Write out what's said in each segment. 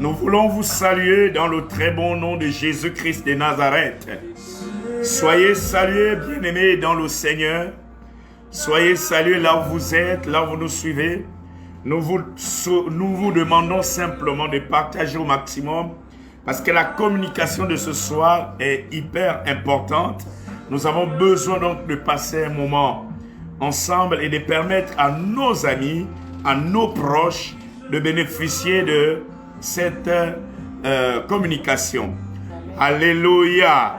Nous voulons vous saluer dans le très bon nom de Jésus-Christ de Nazareth. Soyez salués, bien-aimés dans le Seigneur. Soyez salués là où vous êtes, là où vous nous suivez. Nous vous demandons simplement de partager au maximum parce que la communication de ce soir est hyper importante. Nous avons besoin donc de passer un moment ensemble et de permettre à nos amis, à nos proches de bénéficier de cette communication. Alléluia.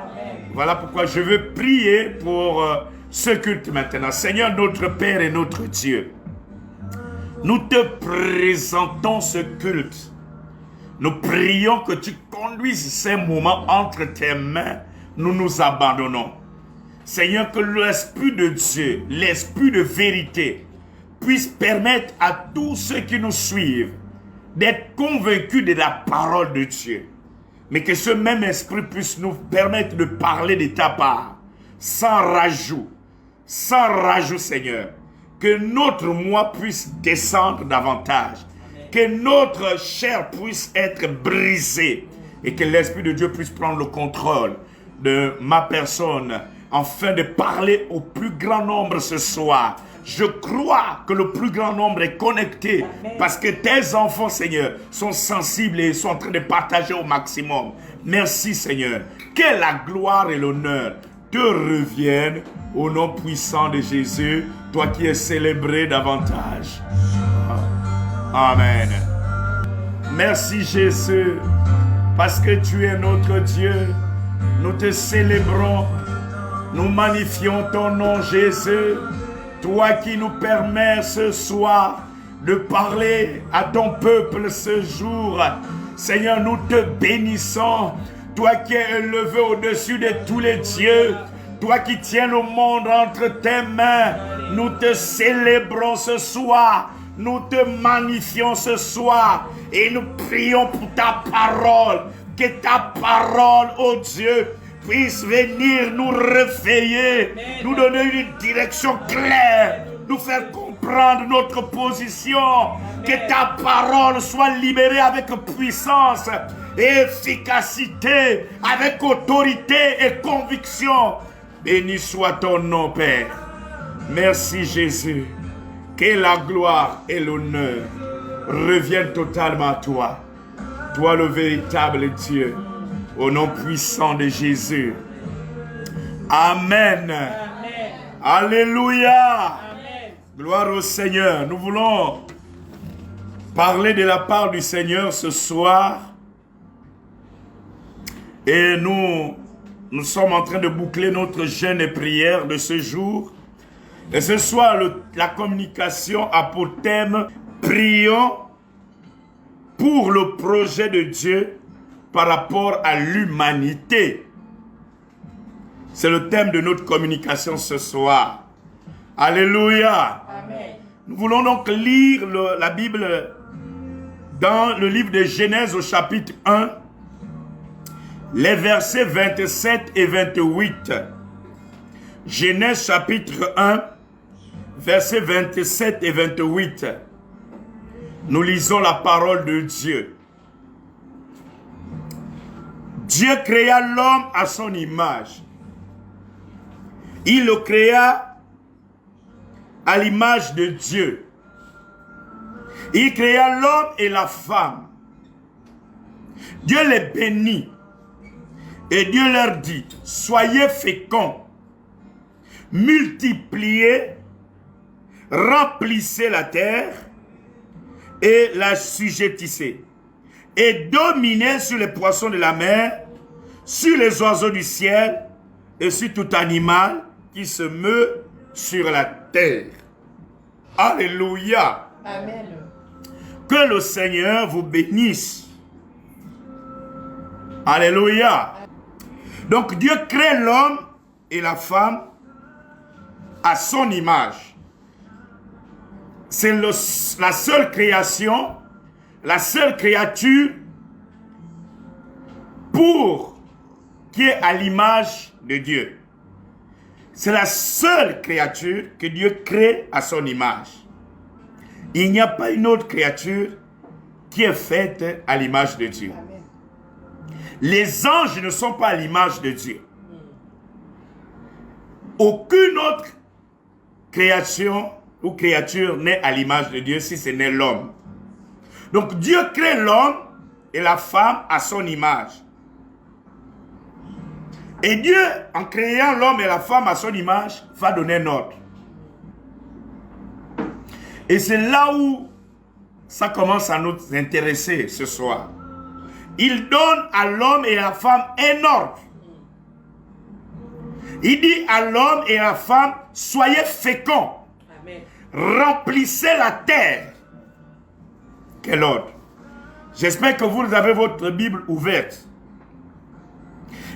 Voilà pourquoi je veux prier pour ce culte maintenant. Seigneur, notre Père et notre Dieu, nous te présentons ce culte. Nous prions que tu conduises ces moments entre tes mains. Nous nous abandonnons. Seigneur, que l'Esprit de Dieu, l'Esprit de vérité, puisse permettre à tous ceux qui nous suivent d'être convaincus de la parole de Dieu. Mais que ce même Esprit puisse nous permettre de parler de ta part, sans rajout, Seigneur. Que notre moi puisse descendre davantage. Que notre chair puisse être brisée. Et que l'Esprit de Dieu puisse prendre le contrôle de ma personne, afin de parler au plus grand nombre ce soir. Je crois que le plus grand nombre est connecté. Amen. Parce que tes enfants, Seigneur, sont sensibles et sont en train de partager au maximum. Merci, Seigneur. Que la gloire et l'honneur te reviennent au nom puissant de Jésus, toi qui es célébré davantage. Amen. Merci, Jésus, parce que tu es notre Dieu. Nous te célébrons. Nous magnifions ton nom, Jésus. Toi qui nous permets ce soir de parler à ton peuple ce jour. Seigneur, nous te bénissons. Toi qui es élevé au-dessus de tous les dieux. Toi qui tiens le monde entre tes mains. Nous te célébrons ce soir. Nous te magnifions ce soir. Et nous prions pour ta parole. Que ta parole, ô Dieu, puisse venir nous réveiller, nous donner une direction claire, nous faire comprendre notre position, que ta parole soit libérée avec puissance et efficacité, avec autorité et conviction. Béni soit ton nom, Père. Merci, Jésus. Que la gloire et l'honneur reviennent totalement à toi. Toi, le véritable Dieu. Au nom puissant de Jésus. Amen. Amen. Alléluia. Amen. Gloire au Seigneur. Nous voulons parler de la part du Seigneur ce soir. Et nous sommes en train de boucler notre jeûne et prière de ce jour. Et ce soir, la communication a pour thème « Prions pour le projet de Dieu » par rapport à l'humanité. C'est le thème de notre communication ce soir. Alléluia. Amen. Nous voulons donc lire la Bible dans le livre de Genèse au chapitre 1, les versets 27 et 28. Genèse chapitre 1, versets 27 et 28. Nous lisons la parole de Dieu. Dieu créa l'homme à son image. Il le créa à l'image de Dieu. Il créa l'homme et la femme. Dieu les bénit. Et Dieu leur dit, soyez féconds, multipliez, remplissez la terre et la sujettissez. Et dominez sur les poissons de la mer, sur les oiseaux du ciel et sur tout animal qui se meut sur la terre. Alléluia. Amen. Que le Seigneur vous bénisse. Alléluia. Donc Dieu crée l'homme et la femme à son image. C'est la seule création, la seule créature qui est à l'image de Dieu. C'est la seule créature que Dieu crée à son image. Il n'y a pas une autre créature qui est faite à l'image de Dieu. Amen. Les anges ne sont pas à l'image de Dieu. Aucune autre création ou créature n'est à l'image de Dieu si ce n'est l'homme. Donc Dieu crée l'homme et la femme à son image. Et Dieu, en créant l'homme et la femme à son image, va donner un ordre. Et c'est là où ça commence à nous intéresser ce soir. Il donne à l'homme et à la femme un ordre. Il dit à l'homme et à la femme, soyez féconds. Amen. Remplissez la terre. Quel ordre? J'espère que vous avez votre Bible ouverte.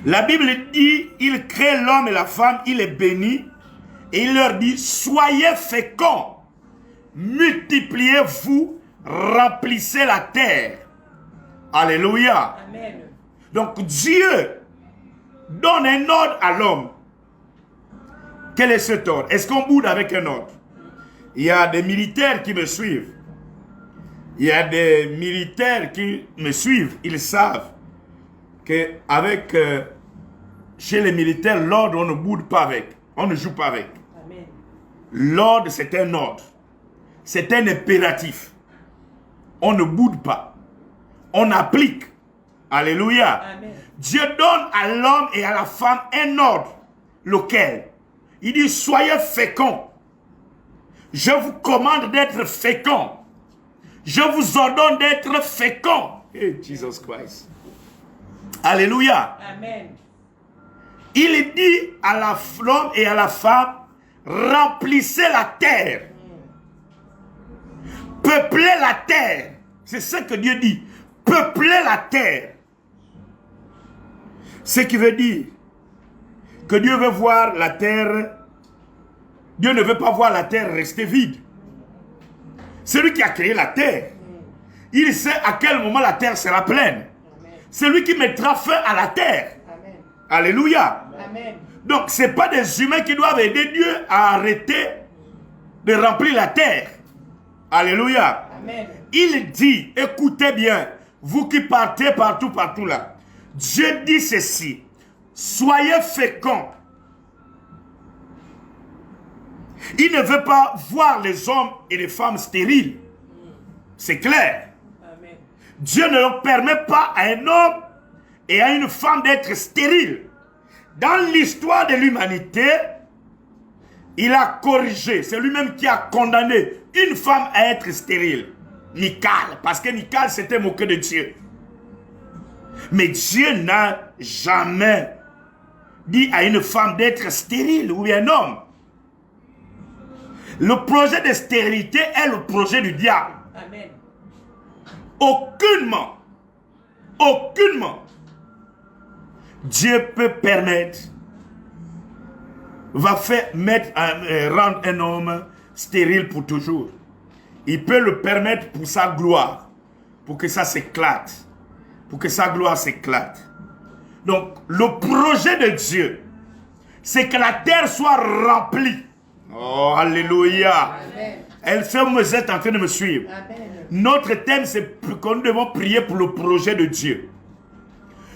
La Bible dit, il crée l'homme et la femme, il les bénit, et il leur dit, soyez féconds, multipliez-vous, remplissez la terre. Alléluia. Amen. Donc Dieu donne un ordre à l'homme. Quel est cet ordre? Est-ce qu'on boude avec un ordre? Il y a des militaires qui me suivent. Il y a des militaires qui me suivent. Ils savent qu'avec chez les militaires, l'ordre, on ne boude pas avec. On ne joue pas avec. L'ordre, c'est un ordre. C'est un impératif. On ne boude pas. On applique. Alléluia. Amen. Dieu donne à l'homme et à la femme un ordre. Lequel? Il dit, soyez féconds. Je vous commande d'être féconds. Je vous ordonne d'être féconds. Hey, Jesus Christ. Alléluia. Amen. Il dit à l'homme et à la femme, remplissez la terre. Peuplez la terre. C'est ce que Dieu dit. Peuplez la terre. Ce qui veut dire que Dieu veut voir la terre. Dieu ne veut pas voir la terre rester vide. Celui qui a créé la terre, il sait à quel moment la terre sera pleine. C'est lui qui mettra fin à la terre. Amen. Alléluia. Amen. Donc, ce n'est pas des humains qui doivent aider Dieu à arrêter de remplir la terre. Alléluia. Amen. Il dit, écoutez bien, vous qui partez partout là. Dieu dit ceci, soyez féconds. Il ne veut pas voir les hommes et les femmes stériles. C'est clair. Amen. Dieu ne permet pas à un homme et à une femme d'être stériles. Dans l'histoire de l'humanité, il a corrigé, c'est lui-même qui a condamné une femme à être stérile. Michal, parce que Michal s'était moqué de Dieu. Mais Dieu n'a jamais dit à une femme d'être stérile ou un homme. Le projet de stérilité est le projet du diable. Amen. Aucunement, aucunement, Dieu peut permettre, rendre un homme stérile pour toujours. Il peut le permettre pour sa gloire, pour que ça s'éclate, pour que sa gloire s'éclate. Donc, le projet de Dieu, c'est que la terre soit remplie. Oh, alléluia. Amen. Vous êtes en train de me suivre. Amen. Notre thème, c'est que nous devons prier pour le projet de Dieu.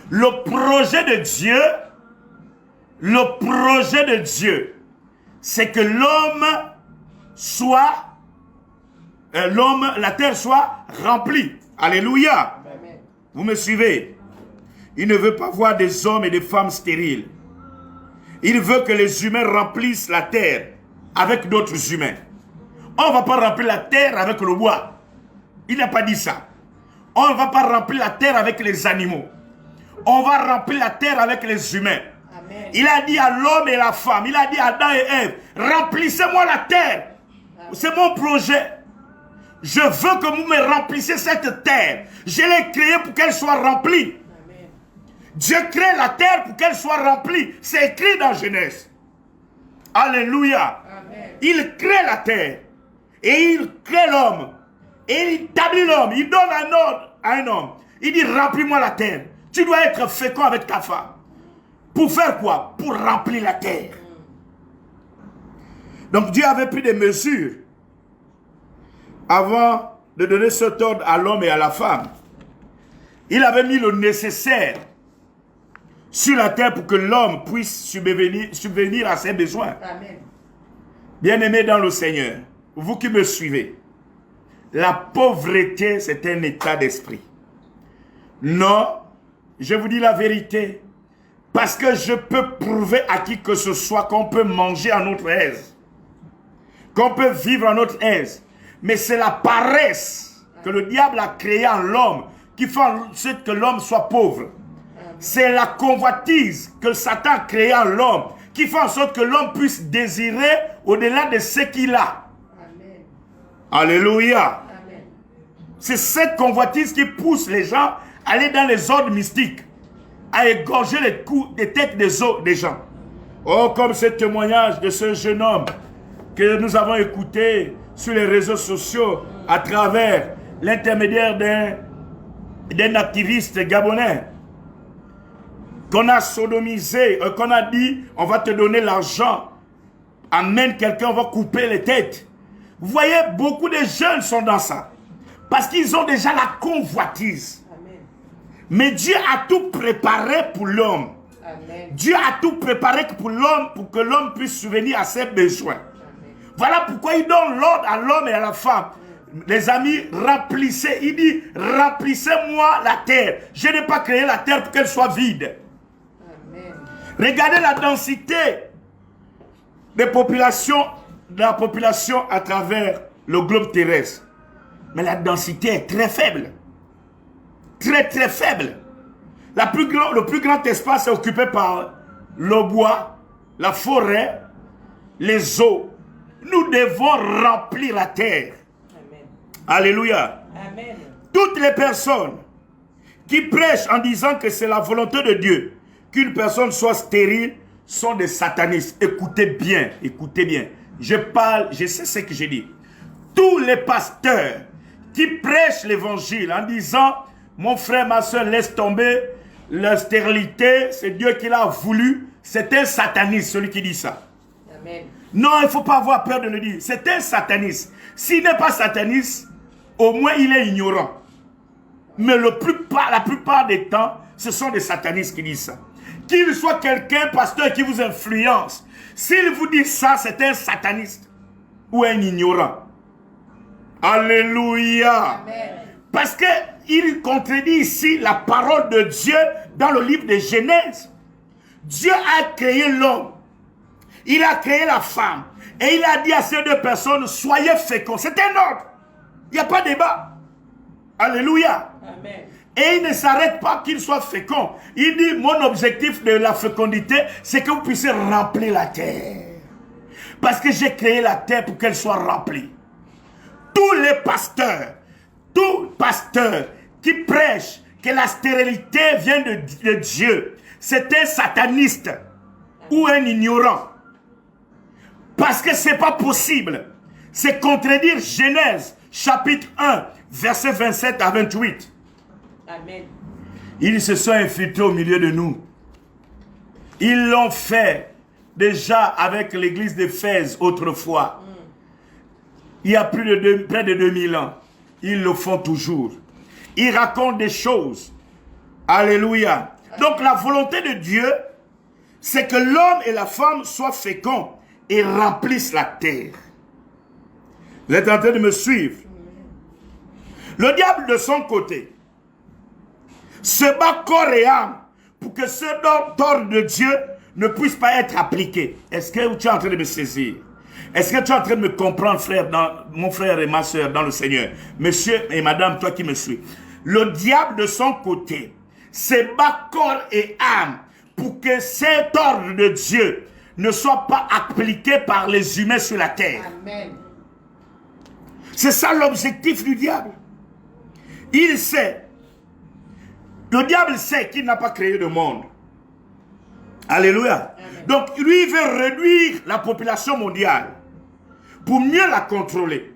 Le projet de Dieu, c'est que la terre soit remplie. Alléluia. Amen. Vous me suivez? Il ne veut pas voir des hommes et des femmes stériles. Il veut que les humains remplissent la terre avec d'autres humains. On ne va pas remplir la terre avec le bois. Il n'a pas dit ça. On ne va pas remplir la terre avec les animaux. On va remplir la terre avec les humains. Amen. Il a dit à l'homme et la femme, il a dit à Adam et Ève, remplissez-moi la terre. C'est mon projet. Je veux que vous me remplissiez cette terre. Je l'ai créée pour qu'elle soit remplie. Amen. Dieu crée la terre pour qu'elle soit remplie. C'est écrit dans Genèse. Alléluia. Amen. Il crée la terre. Et il crée l'homme. Et il établit l'homme. Il donne un ordre à un homme. Il dit, remplis-moi la terre. Tu dois être fécond avec ta femme. Pour faire quoi? Pour remplir la terre. Donc Dieu avait pris des mesures avant de donner cet ordre à l'homme et à la femme, il avait mis le nécessaire sur la terre pour que l'homme puisse subvenir à ses besoins. Amen. Bien-aimés dans le Seigneur, vous qui me suivez, la pauvreté, c'est un état d'esprit. Non, je vous dis la vérité, parce que je peux prouver à qui que ce soit qu'on peut manger à notre aise, qu'on peut vivre à notre aise, mais c'est la paresse que le diable a créée en l'homme qui fait en sorte que l'homme soit pauvre. C'est la convoitise que Satan a créée en l'homme qui fait en sorte que l'homme puisse désirer au-delà de ce qu'il a. Amen. Alléluia. Amen. C'est cette convoitise qui pousse les gens à aller dans les ordres mystiques, à égorger les têtes des gens. Oh, comme ce témoignage de ce jeune homme que nous avons écouté sur les réseaux sociaux à travers l'intermédiaire d'un activiste gabonais qu'on a sodomisé, qu'on a dit on va te donner l'argent, amène quelqu'un, on va couper les têtes. Vous voyez, beaucoup de jeunes sont dans ça parce qu'ils ont déjà la convoitise. Amen. Mais Dieu a tout préparé pour l'homme. Amen. Dieu a tout préparé pour l'homme, pour que l'homme puisse subvenir à ses besoins. Amen. Voilà pourquoi il donne l'ordre à l'homme et à la femme. Les amis, remplissez. Il dit, remplissez-moi la terre. Je n'ai pas créé la terre pour qu'elle soit vide. Amen. Regardez la densité de la population à travers le globe terrestre. Mais la densité est très faible. Très très faible. Le plus grand espace est occupé par le bois, la forêt, les eaux. Nous devons remplir la terre. Amen. Alléluia. Amen. Toutes les personnes qui prêchent en disant que c'est la volonté de Dieu qu'une personne soit stérile sont des satanistes. Écoutez bien, écoutez bien. Je parle, je sais ce que j'ai dit. Tous les pasteurs qui prêchent l'évangile en disant mon frère, ma soeur, laisse tomber la stérilité, c'est Dieu qui l'a voulu, c'est un sataniste, celui qui dit ça. Amen. Non, il ne faut pas avoir peur de le dire. C'est un sataniste. S'il n'est pas sataniste, au moins il est ignorant. Mais la plupart des temps, ce sont des satanistes qui disent ça. Qu'il soit quelqu'un, pasteur, qui vous influence, s'il vous dit ça, c'est un sataniste ou un ignorant. Alléluia. Amen. Parce qu'il contredit ici la parole de Dieu dans le livre de Genèse. Dieu a créé l'homme. Il a créé la femme. Et il a dit à ces deux personnes, soyez féconds. C'est un ordre. Il n'y a pas de débat. Alléluia. Amen. Et il ne s'arrête pas qu'il soit fécond. Il dit, mon objectif de la fécondité, c'est que vous puissiez remplir la terre. Parce que j'ai créé la terre pour qu'elle soit remplie. Tous les pasteurs, tout pasteur qui prêche que la stérilité vient de Dieu, c'est un sataniste ou un ignorant. Parce que ce n'est pas possible. C'est contredire Genèse, chapitre 1, versets 27 à 28. Amen. Ils se sont infiltrés au milieu de nous. Ils l'ont fait déjà avec l'église d'Éphèse autrefois. Il y a près de 2000 ans. Ils le font toujours. Ils racontent des choses. Alléluia. Donc la volonté de Dieu, c'est que l'homme et la femme soient féconds et remplissent la terre. Vous êtes en train de me suivre? Le diable de son côté se bat corps et âme pour que ce ordre de Dieu ne puisse pas être appliqué. Est-ce que tu es en train de me saisir? Est-ce que tu es en train de me comprendre, frère, mon frère et ma soeur dans le Seigneur? Monsieur et madame, toi qui me suis. Le diable de son côté se bat corps et âme pour que cet ordre de Dieu ne soit pas appliqué par les humains sur la terre. Amen. C'est ça l'objectif du diable. Il sait. Le diable sait qu'il n'a pas créé le monde. Alléluia. Amen. Donc, lui, il veut réduire la population mondiale pour mieux la contrôler.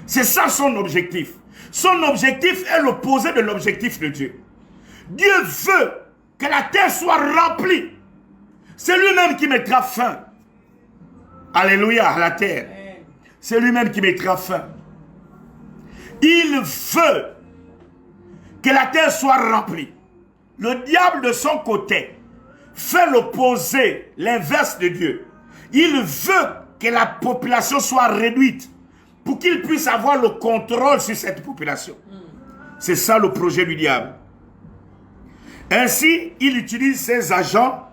C'est ça son objectif. Son objectif est l'opposé de l'objectif de Dieu. Dieu veut que la terre soit remplie. C'est lui-même qui mettra fin. Alléluia, à la terre. Amen. C'est lui-même qui mettra fin. Il veut que la terre soit remplie. Le diable de son côté fait l'opposé, l'inverse de Dieu. Il veut que la population soit réduite pour qu'il puisse avoir le contrôle sur cette population. C'est ça le projet du diable. Ainsi, il utilise ses agents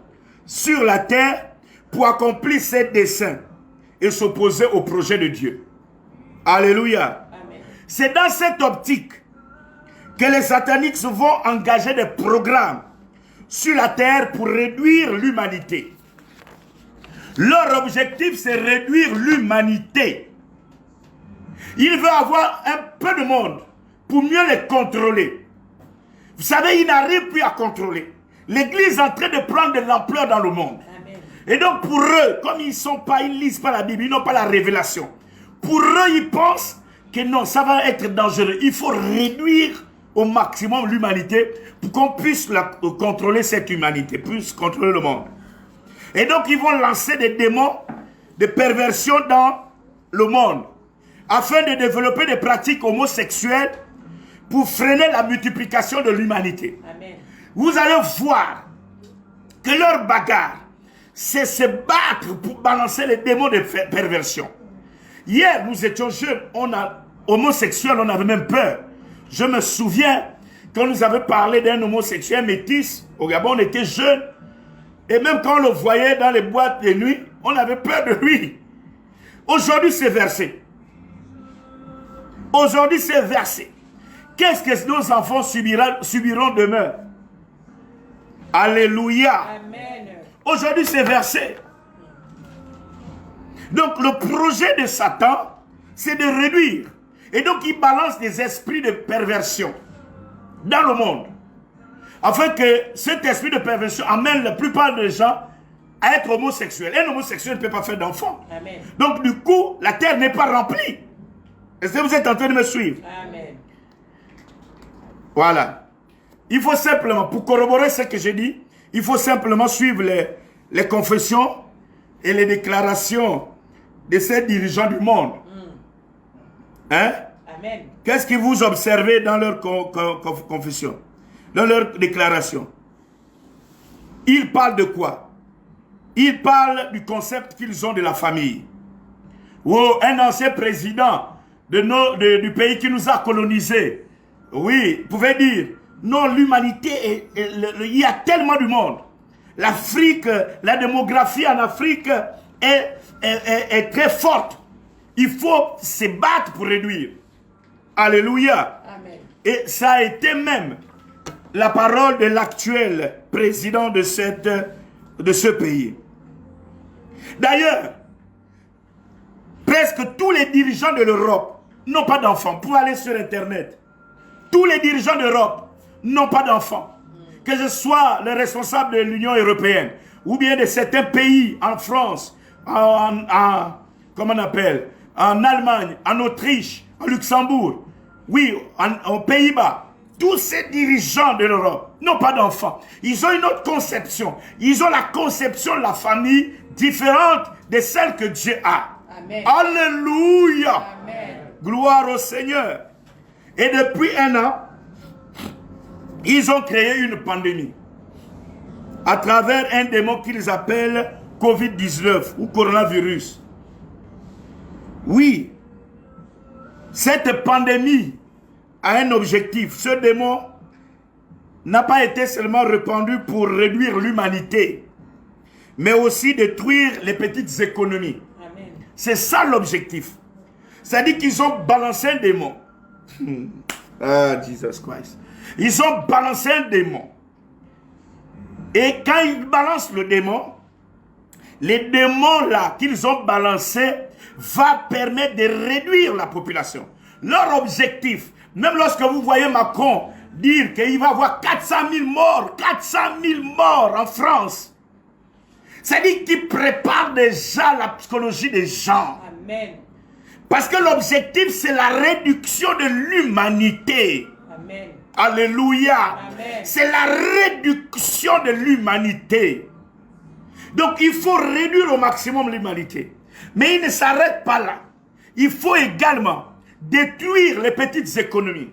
sur la terre pour accomplir ses desseins et s'opposer au projet de Dieu. Alléluia. C'est dans cette optique que les sataniques vont engager des programmes sur la terre pour réduire l'humanité. Leur objectif, c'est réduire l'humanité. Ils veulent avoir un peu de monde pour mieux les contrôler. Vous savez, ils n'arrivent plus à contrôler. L'Église est en train de prendre de l'ampleur dans le monde. Amen. Et donc pour eux, comme ils ne lisent pas la Bible, ils n'ont pas la révélation. Pour eux, ils pensent que non, ça va être dangereux. Il faut réduire au maximum l'humanité pour qu'on puisse contrôler cette humanité, puisse contrôler le monde. Et donc ils vont lancer des démons de perversion dans le monde afin de développer des pratiques homosexuelles pour freiner la multiplication de l'humanité. Vous allez voir que leur bagarre, c'est se battre pour balancer les démons de perversion. Hier, nous étions jeunes, homosexuels, on avait même peur. Je me souviens, quand nous avions parlé d'un homosexuel métis, au Gabon, on était jeunes, et même quand on le voyait dans les boîtes de nuit, on avait peur de lui. Aujourd'hui, c'est versé. Aujourd'hui, c'est versé. Qu'est-ce que nos enfants subiront demain? Alléluia. Amen. Aujourd'hui, c'est versé. Donc, le projet de Satan, c'est de réduire. Et donc, il balance des esprits de perversion dans le monde. Afin que cet esprit de perversion amène la plupart des gens à être homosexuels. Un homosexuel ne peut pas faire d'enfants. Donc, du coup, la terre n'est pas remplie. Est-ce que vous êtes en train de me suivre? Amen. Voilà. Il faut simplement, pour corroborer ce que j'ai dit, il faut simplement suivre les confessions et les déclarations de ces dirigeants du monde. Hein? Amen. Qu'est-ce que vous observez dans leur confession, dans leur déclaration? Ils parlent de quoi? Ils parlent du concept qu'ils ont de la famille. Ou un ancien président du pays qui nous a colonisés, oui, pouvait dire, non, l'humanité, il y a tellement du monde. L'Afrique, la démographie en Afrique est très forte. Il faut se battre pour réduire. Alléluia. Amen. Et ça a été même la parole de l'actuel président de ce pays. D'ailleurs, presque tous les dirigeants de l'Europe n'ont pas d'enfants. Pour aller sur Internet, tous les dirigeants d'Europe n'ont pas d'enfants. Que ce soit les responsables de l'Union européenne ou bien de certains pays en France, comment on appelle, en Allemagne, en Autriche, en Luxembourg, oui, aux Pays-Bas. Tous ces dirigeants de l'Europe n'ont pas d'enfants. Ils ont une autre conception. Ils ont la conception de la famille différente de celle que Dieu a. Amen. Alléluia. Amen. Gloire au Seigneur. Et depuis 1 an, ils ont créé une pandémie à travers un démon qu'ils appellent Covid-19 ou coronavirus. Oui, cette pandémie a un objectif. Ce démon n'a pas été seulement répandu pour réduire l'humanité, mais aussi détruire les petites économies. C'est ça l'objectif. C'est-à-dire qu'ils ont balancé un démon. Ah, Jesus Christ. Ils ont balancé un démon. Et quand ils balancent le démon, les démons là qu'ils ont balancés va permettre de réduire la population. Leur objectif, même lorsque vous voyez Macron dire qu'il va y avoir 400 000 morts, 400 000 morts en France, c'est-à-dire qu'il prépare déjà la psychologie des gens. Amen. Parce que l'objectif, c'est la réduction de l'humanité. Amen. Alléluia. C'est la réduction de l'humanité. Donc, il faut réduire au maximum l'humanité. Mais il ne s'arrête pas là. Il faut également détruire les petites économies.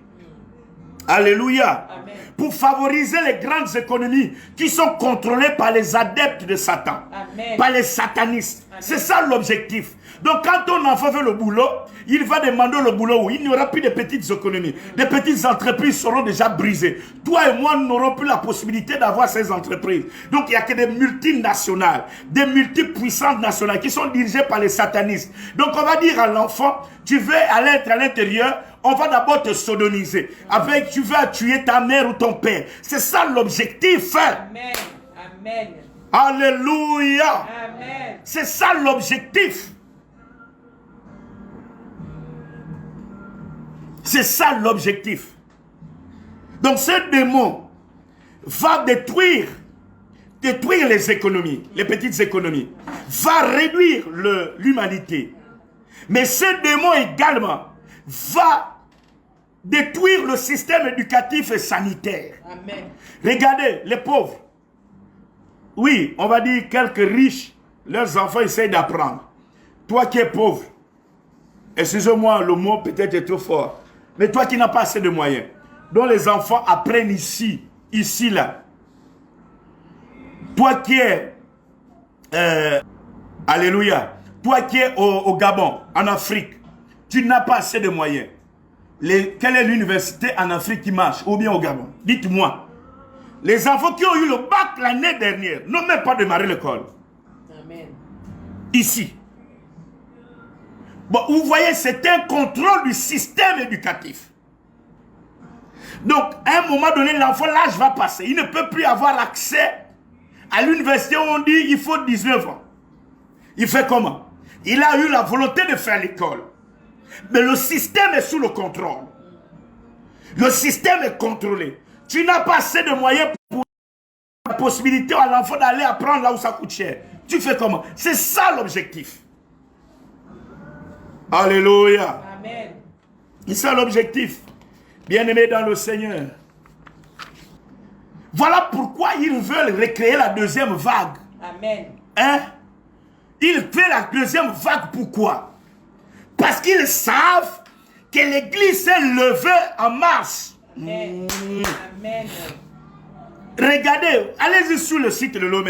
Alléluia. Amen. Pour favoriser les grandes économies qui sont contrôlées par les adeptes de Satan, Amen. par les satanistes. Amen. C'est ça l'objectif. Donc quand ton enfant fait le boulot, il va demander le boulot où il n'y aura plus de petites économies. Les petites entreprises seront déjà brisées. Toi et moi, nous n'aurons plus la possibilité d'avoir ces entreprises. Donc il n'y a que des multinationales, des multipuissances nationales qui sont dirigées par les satanistes. Donc on va dire à l'enfant, tu veux aller à l'intérieur, on va d'abord te sodomiser. Après, tu vas tuer ta mère ou ton père. C'est ça l'objectif. Amen. Amen. Alléluia. Amen. C'est ça l'objectif. C'est ça l'objectif. Donc ce démon va détruire les économies, les petites économies, va réduire l'humanité. Mais ce démon également va détruire le système éducatif et sanitaire. Amen. Regardez, les pauvres. Oui, on va dire quelques riches, leurs enfants essayent d'apprendre. Toi qui es pauvre, excusez-moi, le mot peut-être est trop fort, mais toi qui n'as pas assez de moyens, dont les enfants apprennent ici, là. Toi qui es, alléluia, toi qui es au Gabon, en Afrique, tu n'as pas assez de moyens. Quelle est l'université en Afrique qui marche, ou bien au Gabon? Dites-moi. Les enfants qui ont eu le bac l'année dernière n'ont même pas démarré l'école. Amen. Ici. Bon, vous voyez, c'est un contrôle du système éducatif. Donc, à un moment donné, l'enfant, l'âge va passer. Il ne peut plus avoir accès à l'université où on dit il faut 19 ans. Il fait comment? Il a eu la volonté de faire l'école. Mais le système est sous le contrôle. Le système est contrôlé. Tu n'as pas assez de moyens pour la possibilité à l'enfant d'aller apprendre là où ça coûte cher. Tu fais comment? C'est ça l'objectif. Alléluia. Amen. C'est ça l'objectif. Bien-aimés dans le Seigneur. Voilà pourquoi ils veulent recréer la deuxième vague. Amen. Hein? Ils créent la deuxième vague, pourquoi? Parce qu'ils savent que l'Église s'est levée en mars. Amen. Amen. Regardez, allez-y sur le site de l'OMS.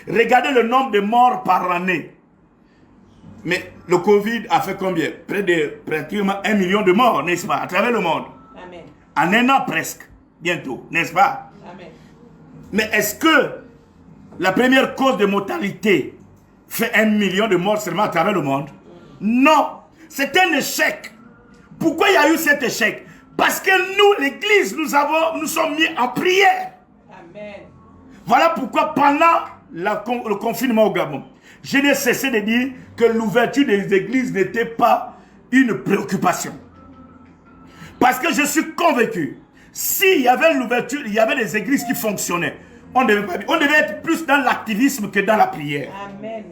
Regardez le nombre de morts par année. Mais le Covid a fait combien? Près de pratiquement 1 million de morts, n'est-ce pas? À travers le monde. Amen. En un an presque, bientôt, n'est-ce pas? Amen. Mais est-ce que la première cause de mortalité fait 1 million de morts seulement à travers le monde? Non, c'est un échec. Pourquoi il y a eu cet échec? Parce que nous, l'Église, nous sommes mis en prière. Amen. Voilà pourquoi pendant le confinement au Gabon, je n'ai cessé de dire que l'ouverture des églises n'était pas une préoccupation. Parce que je suis convaincu, s'il y avait l'ouverture, il y avait des églises qui fonctionnaient, on devait être plus dans l'activisme que dans la prière. Amen.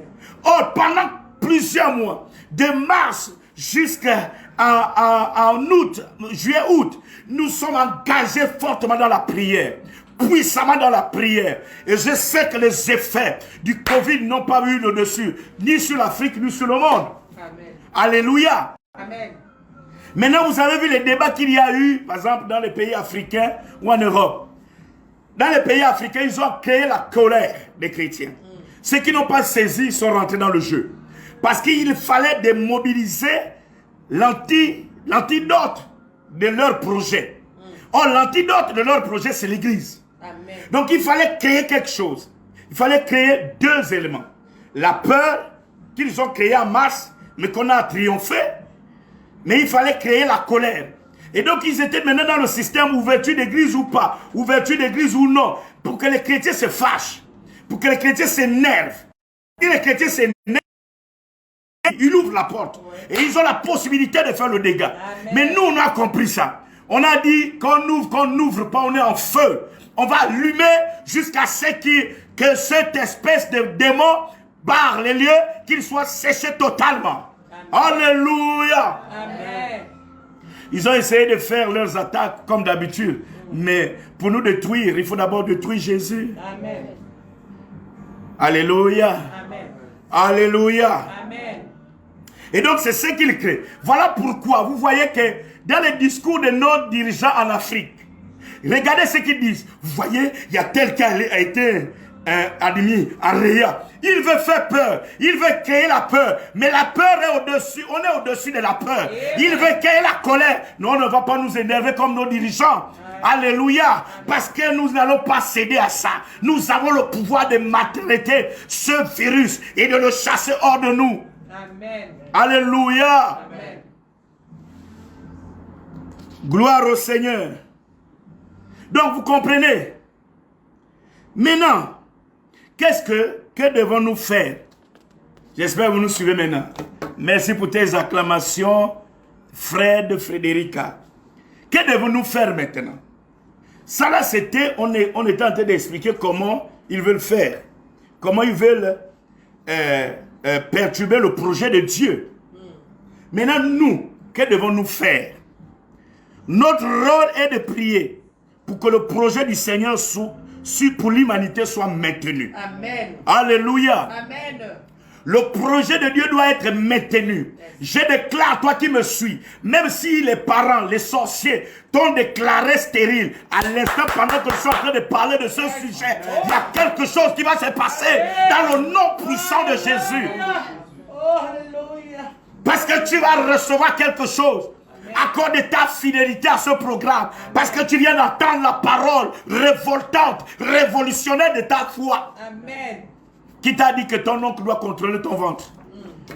Or, pendant plusieurs mois, de mars jusqu'à en août, juillet-août, nous sommes engagés fortement dans la prière, puissamment dans la prière. Et je sais que les effets du Covid n'ont pas eu le dessus, ni sur l'Afrique, ni sur le monde. Amen. Alléluia. Amen. Maintenant, vous avez vu les débats qu'il y a eu, par exemple, dans les pays africains ou en Europe. Dans les pays africains, ils ont créé la colère des chrétiens. Ceux qui n'ont pas saisi sont rentrés dans le jeu. Parce qu'il fallait démobiliser l'antidote de leur projet. Or, l'antidote de leur projet, c'est l'Église. Amen. Donc, il fallait créer quelque chose. Il fallait créer deux éléments. La peur qu'ils ont créée en masse, mais qu'on a triomphé. Mais il fallait créer la colère. Et donc, ils étaient maintenant dans le système ouverture d'église ou pas, ouverture d'église ou non, pour que les chrétiens se fâchent, pour que les chrétiens s'énervent. Et les chrétiens s'énervent, ils ouvrent la porte. Et ils ont la possibilité de faire le dégât. Amen. Mais nous, on a compris ça. On a dit qu'on n'ouvre pas, on est en feu. On va allumer jusqu'à ce que cette espèce de démon barre les lieux, qu'il soit séché totalement. Amen. Alléluia. Amen. Ils ont essayé de faire leurs attaques comme d'habitude. Mais pour nous détruire, il faut d'abord détruire Jésus. Amen. Alléluia. Amen. Alléluia. Amen. Et donc, c'est ce qu'il crée. Voilà pourquoi vous voyez que dans les discours de nos dirigeants en Afrique, regardez ce qu'ils disent. Vous voyez, il y a tel qui a été admis à Réa. Il veut faire peur. Il veut créer la peur. Mais la peur est au-dessus. On est au-dessus de la peur. Il veut créer la colère. Non, on ne va pas nous énerver comme nos dirigeants. Alléluia. Parce que nous n'allons pas céder à ça. Nous avons le pouvoir de maltraiter ce virus et de le chasser hors de nous. Amen. Alléluia. Amen. Gloire au Seigneur. Donc vous comprenez. Maintenant, que devons-nous faire? J'espère que vous nous suivez maintenant. Merci pour tes acclamations, Fred, Frédérica. Que devons-nous faire maintenant? Ça là, c'était, on était en train d'expliquer comment ils veulent faire. Comment ils veulent perturber le projet de Dieu. Maintenant, nous, que devons-nous faire? Notre rôle est de prier pour que le projet du Seigneur pour l'humanité soit maintenu. Amen. Alléluia. Amen. Le projet de Dieu doit être maintenu. Je déclare, toi qui me suis, même si les parents, les sorciers t'ont déclaré stérile, à l'instant pendant que je suis en train de parler de ce sujet, il y a quelque chose qui va se passer dans le nom puissant de Jésus. Oh, alléluia. Parce que tu vas recevoir quelque chose. Accorde ta fidélité à ce programme. Parce que tu viens d'entendre la parole révoltante, révolutionnaire de ta foi. Amen. Qui t'a dit que ton oncle doit contrôler ton ventre?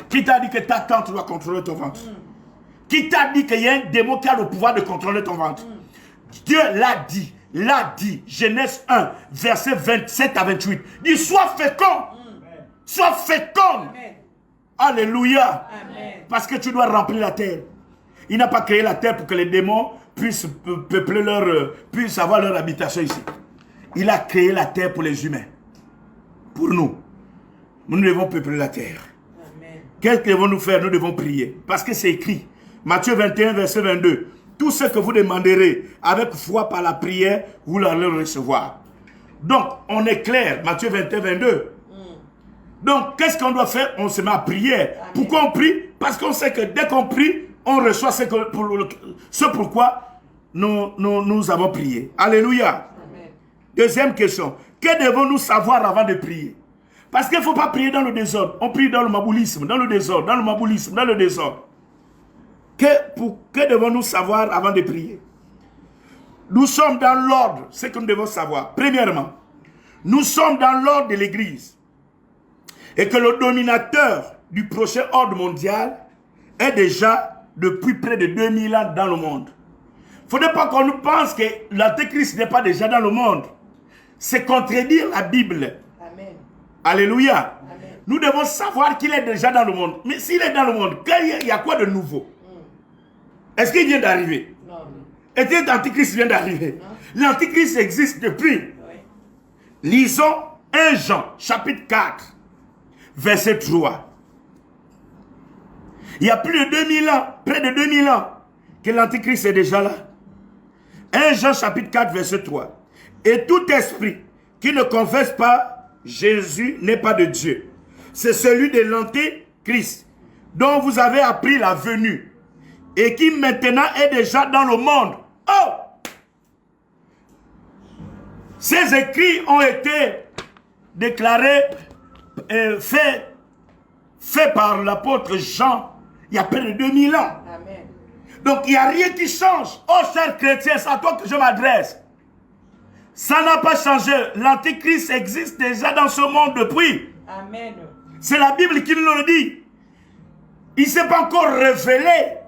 Qui t'a dit que ta tante doit contrôler ton ventre? Qui t'a dit qu'il y a un démon qui a le pouvoir de contrôler ton ventre? Dieu l'a dit. Genèse 1, verset 27 à 28. Dit, sois fécond. Sois fécond. Amen. Alléluia. Amen. Parce que tu dois remplir la terre. Il n'a pas créé la terre pour que les démons puissent peupler puissent avoir leur habitation ici. Il a créé la terre pour les humains. Pour nous. Nous devons peupler la terre. Amen. Qu'est-ce que devons-nous faire? Nous devons prier. Parce que c'est écrit. Matthieu 21, verset 22. Tout ce que vous demanderez avec foi par la prière, vous l'allez recevoir. Donc, on est clair. Matthieu 21, 22. Donc, qu'est-ce qu'on doit faire? On se met à prier. Pourquoi on prie? Parce qu'on sait que dès qu'on prie, on reçoit ce pourquoi nous avons prié. Alléluia. Amen. Deuxième question. Que devons-nous savoir avant de prier? Parce qu'il ne faut pas prier dans le désordre. On prie dans le maboulisme, dans le désordre, dans le maboulisme, dans le désordre. Que devons-nous savoir avant de prier? Nous sommes dans l'ordre, ce que nous devons savoir. Premièrement, nous sommes dans l'ordre de l'Église. Et que le dominateur du prochain ordre mondial est déjà depuis près de 2000 ans dans le monde. Il ne faudrait pas qu'on nous pense que l'Antéchrist n'est pas déjà dans le monde. C'est contredire la Bible. Amen. Alléluia. Amen. Nous devons savoir qu'il est déjà dans le monde. Mais s'il est dans le monde, il y a quoi de nouveau? Est-ce qu'il vient d'arriver? Non. Est-ce que l'Antéchrist vient d'arriver? L'Antéchrist existe depuis. Oui. Lisons 1 Jean, chapitre 4, verset 3. Il y a plus de 2000 ans, près de 2000 ans, que l'Antéchrist est déjà là. 1 Jean, chapitre 4, verset 3. Et tout esprit qui ne confesse pas Jésus n'est pas de Dieu. C'est celui de l'Antéchrist, dont vous avez appris la venue, et qui maintenant est déjà dans le monde. Oh! Ces écrits ont été déclarés, faits par l'apôtre Jean, il y a près de 2000 ans. Amen. Donc il n'y a rien qui change. Oh, chers chrétiens, c'est à toi que je m'adresse. Ça n'a pas changé. L'Antéchrist existe déjà dans ce monde depuis. Amen. C'est la Bible qui nous le dit. Il ne s'est pas encore révélé,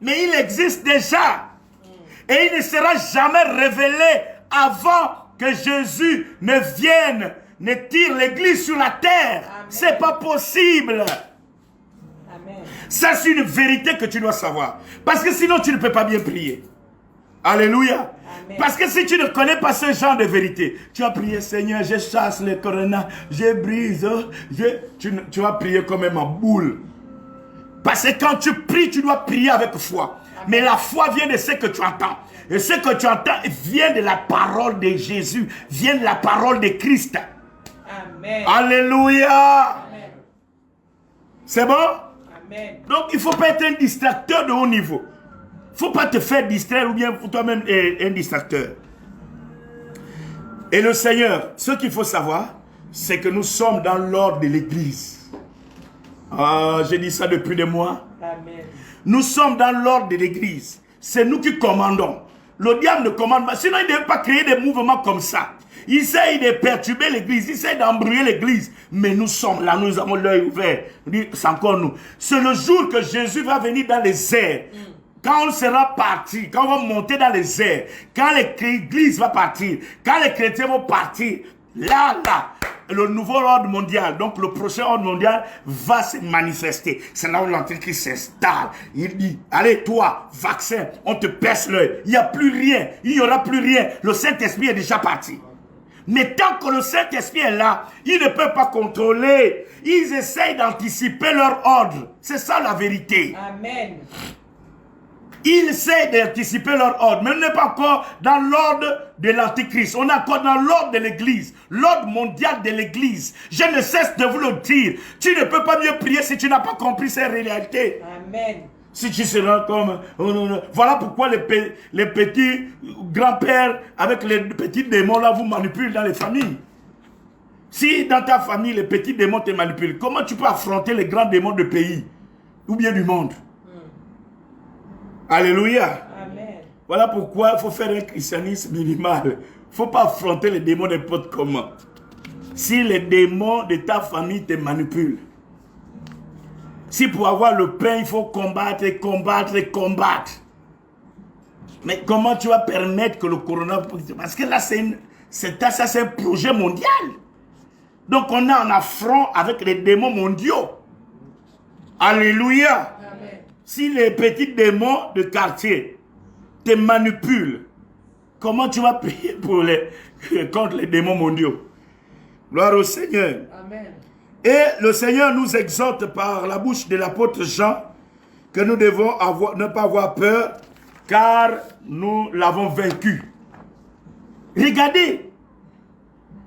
mais il existe déjà. Et il ne sera jamais révélé avant que Jésus ne vienne, ne tire l'église sur la terre. Ce n'est pas possible. Amen. Ça, c'est une vérité que tu dois savoir. Parce que sinon, tu ne peux pas bien prier. Alléluia. Amen. Parce que si tu ne connais pas ce genre de vérité, tu vas prier, Seigneur, je chasse le corona, je brise, tu vas prier comme un boule. Parce que quand tu pries, tu dois prier avec foi. Amen. Mais la foi vient de ce que tu entends. Et ce que tu entends vient de la parole de Jésus, vient de la parole de Christ. Amen. Alléluia. Amen. C'est bon? Amen. Amen. Donc, il ne faut pas être un distracteur de haut niveau. Il ne faut pas te faire distraire ou bien pour toi-même un distracteur. Et le Seigneur, ce qu'il faut savoir, c'est que nous sommes dans l'ordre de l'Église. Ah, j'ai dit ça depuis des mois. Amen. Nous sommes dans l'ordre de l'Église. C'est nous qui commandons. Le diable ne commande pas. Sinon, il ne devait pas créer des mouvements comme ça. Il essaye de perturber l'Église. Il essaye d'embrouiller l'Église. Mais nous sommes là. Nous avons l'œil ouvert. C'est encore nous. C'est le jour que Jésus va venir dans les airs. Quand on sera parti, quand on va monter dans les airs, quand l'Église va partir, quand les chrétiens vont partir, là, le nouveau ordre mondial, donc le prochain ordre mondial va se manifester. C'est là où l'Antichrist s'installe. Il dit, allez toi, vaccin, on te perce l'œil. Il n'y a plus rien, il n'y aura plus rien. Le Saint-Esprit est déjà parti. Mais tant que le Saint-Esprit est là, ils ne peuvent pas contrôler. Ils essayent d'anticiper leur ordre. C'est ça la vérité. Amen. Ils essaient d'anticiper leur ordre, mais on n'est pas encore dans l'ordre de l'Antichrist. On est encore dans l'ordre de l'Église, l'ordre mondial de l'Église. Je ne cesse de vous le dire. Tu ne peux pas mieux prier si tu n'as pas compris ces réalités. Amen. Si tu seras comme... Voilà pourquoi les petits grands-pères avec les petits démons là vous manipulent dans les familles. Si dans ta famille les petits démons te manipulent, comment tu peux affronter les grands démons de pays ou bien du monde? Alléluia. Amen. Voilà pourquoi il faut faire un christianisme minimal. Il ne faut pas affronter les démons n'importe comment. Si les démons de ta famille te manipulent, si pour avoir le pain, il faut combattre. Mais comment tu vas permettre que le coronavirus... Parce que là, c'est un projet mondial. Donc on est en affront avec les démons mondiaux. Alléluia. Si les petits démons de quartier te manipulent, comment tu vas prier contre les démons mondiaux? Gloire au Seigneur. Amen. Et le Seigneur nous exhorte par la bouche de l'apôtre Jean que nous devons ne pas avoir peur car nous l'avons vaincu. Regardez,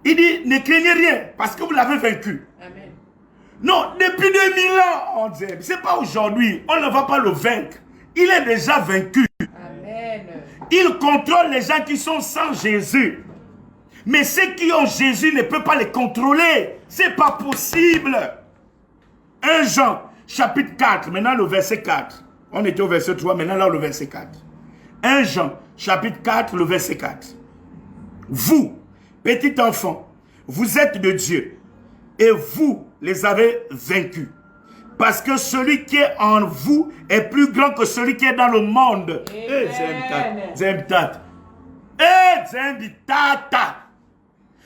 il dit ne craignez rien parce que vous l'avez vaincu. Amen. Non, depuis 2000 ans, on dit, c'est pas aujourd'hui, on ne va pas le vaincre. Il est déjà vaincu. Amen. Il contrôle les gens qui sont sans Jésus. Mais ceux qui ont Jésus ne peuvent pas les contrôler. C'est pas possible. 1 Jean, chapitre 4, maintenant le verset 4. On était au verset 3, maintenant là le verset 4. 1 Jean, chapitre 4, le verset 4. Vous, petits enfants, vous êtes de Dieu. Et vous les avez vaincus. Parce que celui qui est en vous est plus grand que celui qui est dans le monde.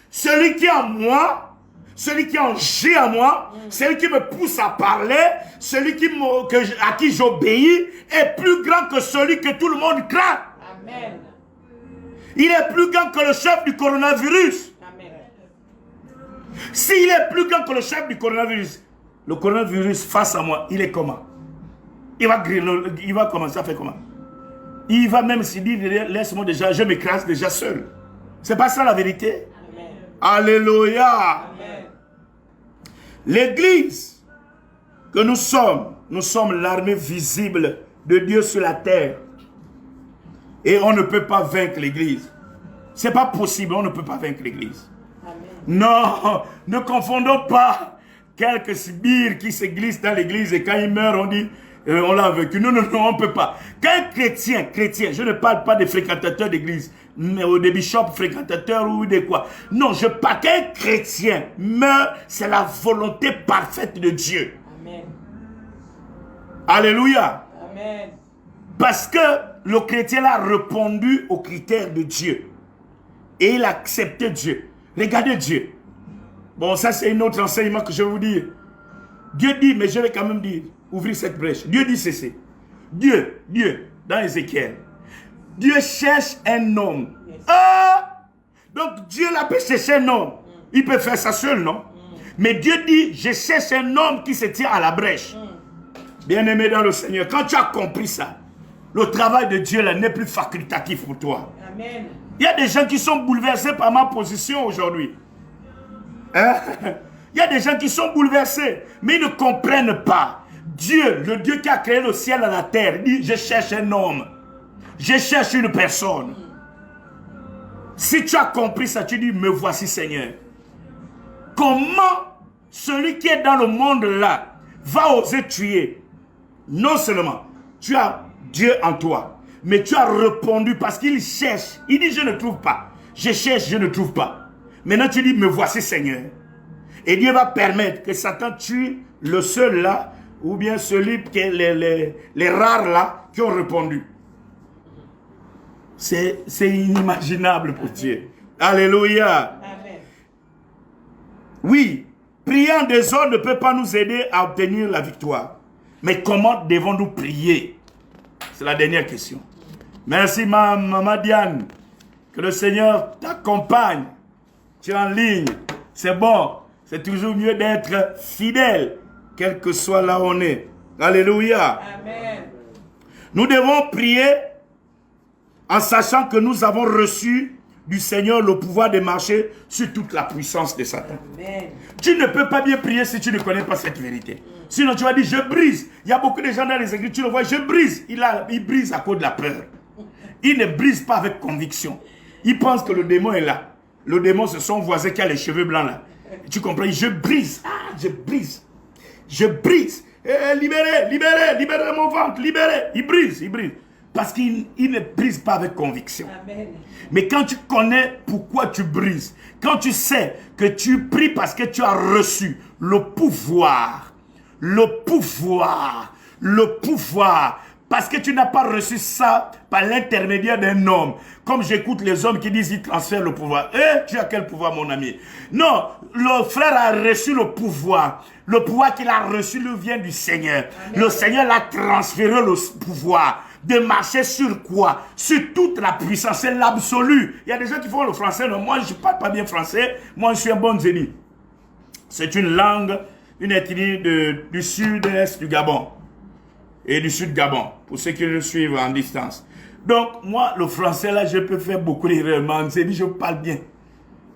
Celui qui est en moi, celui qui est en J en moi, celui qui me pousse à parler, celui à qui j'obéis, est plus grand que celui que tout le monde craint. Amen. Il est plus grand que le chef du coronavirus. Amen. S'il est plus grand que le chef du coronavirus, le coronavirus face à moi, il est comment? Il va commencer à faire comment? Il va même se dire, laisse-moi déjà, je m'écrase déjà seul. C'est pas ça la vérité? Amen. Alléluia. Amen. L'église que nous sommes l'armée visible de Dieu sur la terre. Et on ne peut pas vaincre l'église. C'est pas possible, on ne peut pas vaincre l'église. Non, ne confondons pas quelques sbires qui se glissent dans l'église et quand ils meurent, on dit, on l'a vaincu. Non, non, non, on ne peut pas. Qu'un chrétien, je ne parle pas des fréquentateurs d'église, mais des bishops fréquentateurs ou des quoi. Non, je parle qu'un chrétien meurt, c'est la volonté parfaite de Dieu. Amen. Alléluia. Amen. Parce que le chrétien a répondu aux critères de Dieu. Et il a accepté Dieu. Regardez Dieu. Bon, ça c'est un autre enseignement que je vais vous dire. Dieu dit, mais je vais quand même dire, ouvrir cette brèche. Dieu dit ceci. Dieu, dans Ézéchiel. Dieu cherche un homme. Yes. Ah! Donc Dieu l'a peut chercher un homme. Il peut faire ça seul, non? Mais Dieu dit, je cherche un homme qui se tient à la brèche. Bien-aimé dans le Seigneur, quand tu as compris ça, le travail de Dieu là n'est plus facultatif pour toi. Amen. Il y a des gens qui sont bouleversés par ma position aujourd'hui. Hein? Il y a des gens qui sont bouleversés, mais ils ne comprennent pas. Dieu, le Dieu qui a créé le ciel et la terre, dit, je cherche un homme. Je cherche une personne. Si tu as compris ça, tu dis, me voici Seigneur. Comment celui qui est dans le monde là va oser tuer? Non seulement tu as Dieu en toi, mais tu as répondu parce qu'il cherche. Il dit, je ne trouve pas. Je cherche, je ne trouve pas. Maintenant tu dis, me voici Seigneur. Et Dieu va permettre que Satan tue le seul là, ou bien celui qui est les rares là qui ont répondu. C'est inimaginable pour Dieu. Alléluia. Amen. Oui, prier en désordre ne peut pas nous aider à obtenir la victoire. Mais comment devons-nous prier? C'est la dernière question. Merci maman Diane. Que le Seigneur t'accompagne. Tu es en ligne. C'est bon. C'est toujours mieux d'être fidèle, quel que soit là où on est. Alléluia. Amen. Nous devons prier en sachant que nous avons reçu du Seigneur le pouvoir de marcher sur toute la puissance de Satan. Amen. Tu ne peux pas bien prier si tu ne connais pas cette vérité. Sinon tu vas dire, je brise. Il y a beaucoup de gens dans les écritures, tu le vois, je brise. Il brise à cause de la peur. Il ne brise pas avec conviction. Il pense que le démon est là. Le démon, c'est son voisin qui a les cheveux blancs là. Tu comprends? Je brise. Ah, je brise. Je brise. Libérez, libérez, libérez mon ventre, libérez. Il brise, il brise. Parce qu'il ne brise pas avec conviction. Amen. Mais quand tu connais pourquoi tu brises, quand tu sais que tu pries parce que tu as reçu le pouvoir, parce que tu n'as pas reçu ça par l'intermédiaire d'un homme. Comme j'écoute les hommes qui disent qu'ils transfèrent le pouvoir. Tu as quel pouvoir, mon ami? Non, le frère a reçu le pouvoir. Le pouvoir qu'il a reçu lui vient du Seigneur. Amen. Le Seigneur l'a transféré le pouvoir. De marcher sur quoi? Sur toute la puissance. C'est l'absolu. Il y a des gens qui font le français. Non, moi, je ne parle pas bien français. Moi, je suis un bon zéni. C'est une langue, une ethnie du sud-est du Gabon. Et du sud Gabon, pour ceux qui le suivent en distance. Donc, moi, le français, là, je peux faire beaucoup d'erreurs, mais je parle bien.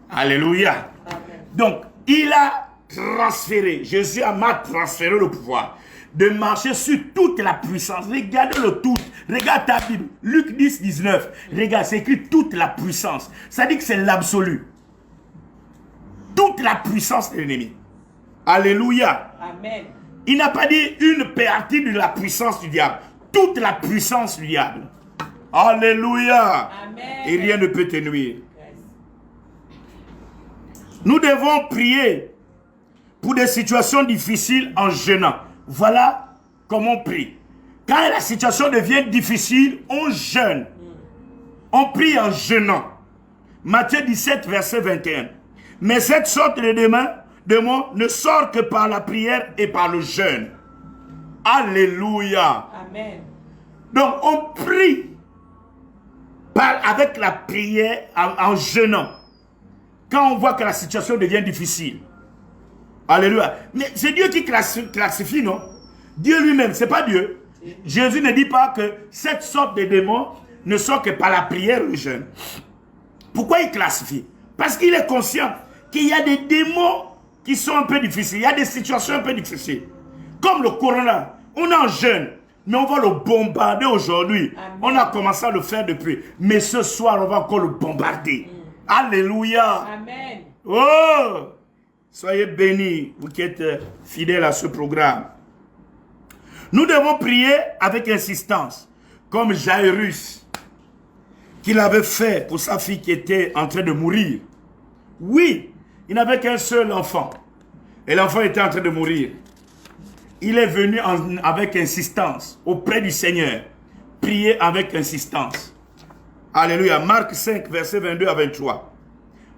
Alléluia. Amen. Donc, il a transféré, Jésus m'a transféré le pouvoir de marcher sur toute la puissance. Regardez le tout. Regarde ta Bible. Luc 10, 19. Regarde, c'est écrit toute la puissance. Ça dit que c'est l'absolu. Toute la puissance de l'ennemi. Alléluia. Amen. Il n'a pas dit une partie de la puissance du diable. Toute la puissance du diable. Alléluia. Amen. Et rien ne peut te nuire. Nous devons prier pour des situations difficiles en jeûnant. Voilà comment on prie. Quand la situation devient difficile, on jeûne. On prie en jeûnant. Matthieu 17, verset 21. Mais cette sorte de démon ne sort que par la prière et par le jeûne. Alléluia. Amen. Donc on prie avec la prière en jeûnant. Quand on voit que la situation devient difficile. Alléluia. Mais c'est Dieu qui classifie, non? Dieu lui-même, c'est pas Dieu. Jésus ne dit pas que cette sorte de démon ne sort que par la prière et le jeûne. Pourquoi il classifie? Parce qu'il est conscient qu'il y a des démons qui sont un peu difficiles. Il y a des situations un peu difficiles. Comme le corona. On est en jeûne, mais on va le bombarder aujourd'hui. On a commencé à le faire depuis. Mais ce soir, on va encore le bombarder. Alléluia. Amen. Oh! Soyez bénis, vous qui êtes fidèles à ce programme. Nous devons prier avec insistance, comme Jairus, qu'il avait fait pour sa fille qui était en train de mourir. Oui, il n'avait qu'un seul enfant, et l'enfant était en train de mourir. Il est venu avec insistance auprès du Seigneur, prier avec insistance. Alléluia. Marc 5, verset 22 à 23.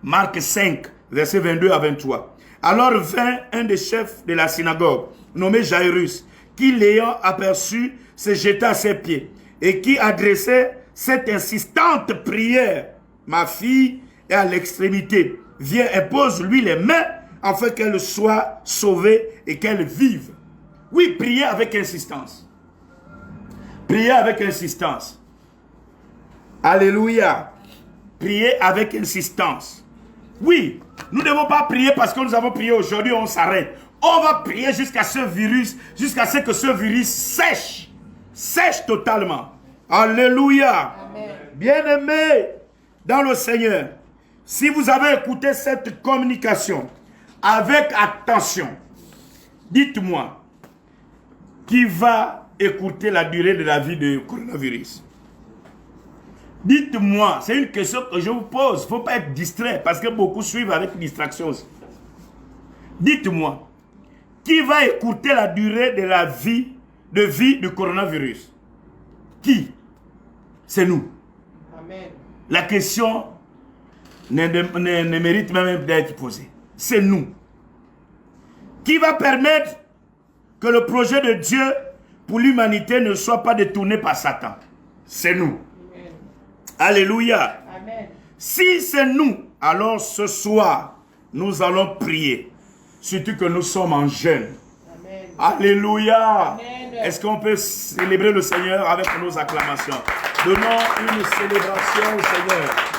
Marc 5, verset 22 à 23. Alors vint un des chefs de la synagogue, nommé Jairus, qui l'ayant aperçu, se jeta à ses pieds, et qui adressait cette insistante prière. Ma fille est à l'extrémité. Viens, impose-lui les mains, afin qu'elle soit sauvée et qu'elle vive. Oui, priez avec insistance. Priez avec insistance. Alléluia. Priez avec insistance. Oui, nous ne devons pas prier parce que nous avons prié aujourd'hui, on s'arrête. On va prier jusqu'à ce que ce virus sèche totalement. Alléluia. Bien-aimés dans le Seigneur, si vous avez écouté cette communication avec attention, dites-moi, qui va écouter la durée de la vie du coronavirus? Dites-moi, c'est une question que je vous pose. Il ne faut pas être distrait parce que beaucoup suivent avec distraction. Dites-moi, qui va écouter la durée de la vie du coronavirus? Qui? C'est nous. Amen. La question ne mérite même d'être posée. C'est nous. Qui va permettre que le projet de Dieu pour l'humanité ne soit pas détourné par Satan? C'est nous. Amen. Alléluia. Amen. Si c'est nous, alors ce soir, nous allons prier. Surtout que nous sommes en jeûne. Amen. Alléluia. Amen. Est-ce qu'on peut célébrer le Seigneur avec nos acclamations? Donnons une célébration au Seigneur.